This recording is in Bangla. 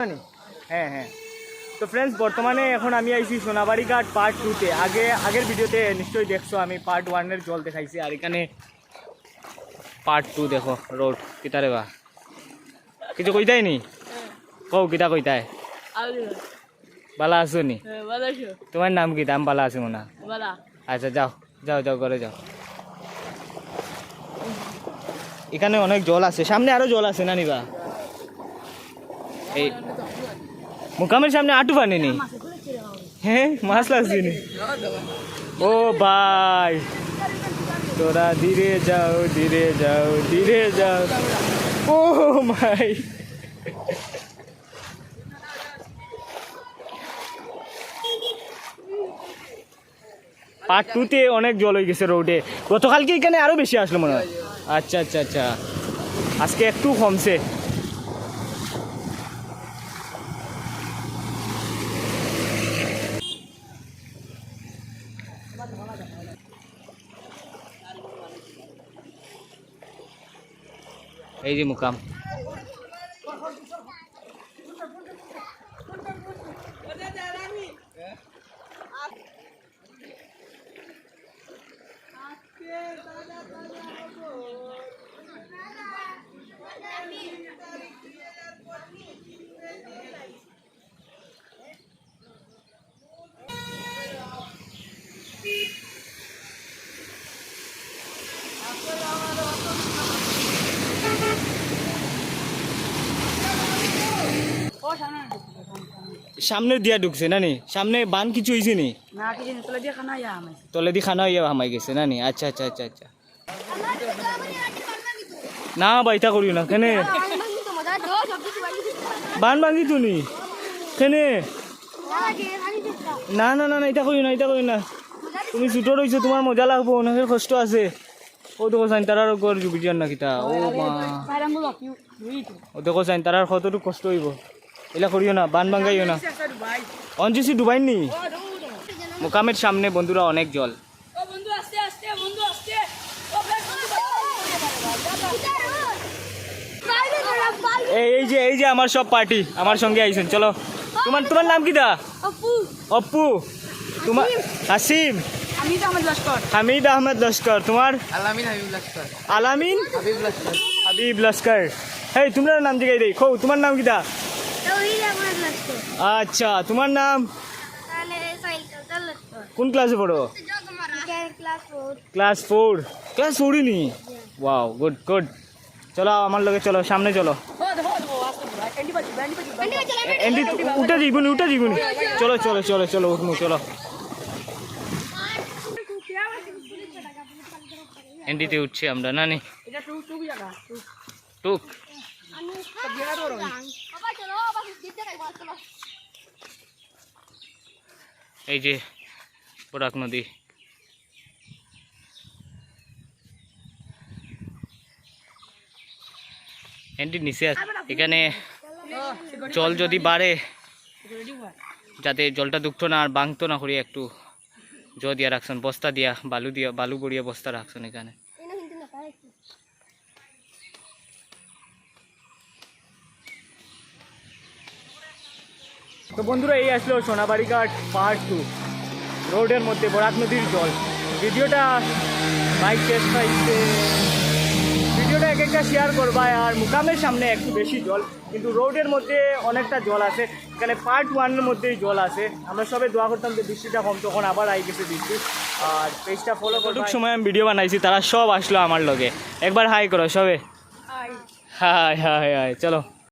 হ্যাঁ হ্যাঁ। তো ফ্রেন্ডস বর্তমানে এখন আমি আইছি সোনাবাড়ি ঘাট পার্ট 2-তে। আগের ভিডিওতে নিশ্চয়ই দেখছো আমি পার্ট 1-এর জল দেখাইছি, আর এখানে পার্ট 2 দেখো রোড কিতারে বা কিছু কইতাই নি কও কিতা কইতাই বালা আছো নি? তোমার নাম কি? দাম বালা আছে মনে? আচ্ছা যাও যাও যাও ঘরে যাও। এখানে অনেক জল আছে, সামনে আরো জল আছে না নিবা? এই মুকামের সামনে আটু পানি নি? হ্যাঁ মাছ লাগছে নি? ও ভাই তোরা ধীরে যাও ধীরে যাও ধীরে যাও। ও ভাই পার্ট 2-তে অনেক জল হয়ে গেছে রোডে। গতকালকে এখানে আরো বেশি আসলো মনে হয়। আচ্ছা আচ্ছা আচ্ছা, আজকে একটু কমছে। এই যে মুকাম, সামনে দিয়া ঢুকছে না নি? সামনে বান কিছু হয়েছে নি? তলে দি খানা ইয়া হামাই গেছে না নি? আচ্ছা আচ্ছা আচ্ছা আচ্ছা। না বাইতা করিও না কেনে বান ভাঙি তুনি কেনে? না না না না এটা করিও না, এটা করিও না। তুমি ছুটো রয়েছো, তোমার মজা লাগবো, অনেকের কষ্ট আছে। ও দেখো চাইন তারার গড় জুবিজান না কিতা। ও মা ও দেখো চাইন তারার কতটুকু কষ্ট হইব। এলা করিও না, বান ভাঙ্গাইও না। অঞ্জিসি ডুবাই নি? মুকামের সামনে বন্ধুরা অনেক জল। এই যে আমার সব পার্টি আমার সঙ্গে আইছেন, চলো। তোমার নাম কি দা? অপ্পু। তোমার হাসিম? হামিদ আহমেদ লস্কর। তোমার? আলামিন হাবিব লস্কর। হেই তোমার নাম জিগাই দেই, খো তোমার নাম কি দা? আচ্ছা তোমার নাম? কোন ক্লাসে পড়ো? ক্লাস 4। ক্লাস 4 নি? Wow good good. চলো আমার লগে চলো, সামনে চলো। উঠে যাইবনি উঠে যাইবনি। চলো চলো চলো চলো উঠমু চলো। এন্ডিতে উঠছি আমরা না নি? টুক এই যে বরাক নদী। এন্ডির নিচে এখানে জল যদি বাড়ে যাতে জলটা দুঃখতো না আর বাংতো না করি একটু দিয়া রাখছেন, বস্তা দিয়া বালু গড়িয়া বস্তা রাখছেন এখানে। তো বন্ধুরা এই আসলো সোনাবাড়ি ঘাট পার্ট 2, রোডের মধ্যে বরাক নদীর জল। ভিডিওটা বাইক টেস্ট পাইছে, ভিডিওটা এক একটা শেয়ার করবা। আর মুকামের সামনে একটু বেশি জল, কিন্তু রোডের মধ্যে অনেকটা জল আছে। এখানে পার্ট 1-এর মধ্যেই জল আছে। আমরা সবাই দোয়া করতাম যে বৃষ্টিটা কম, তখন আবার আই গেছে বৃষ্টি। আর পেজটা ফলো কতটুক সময় আমি ভিডিও বানাইছি তারা সব আসলো আমার লগে। একবার হাই করো সবে। হাই হাই হাই, চলো।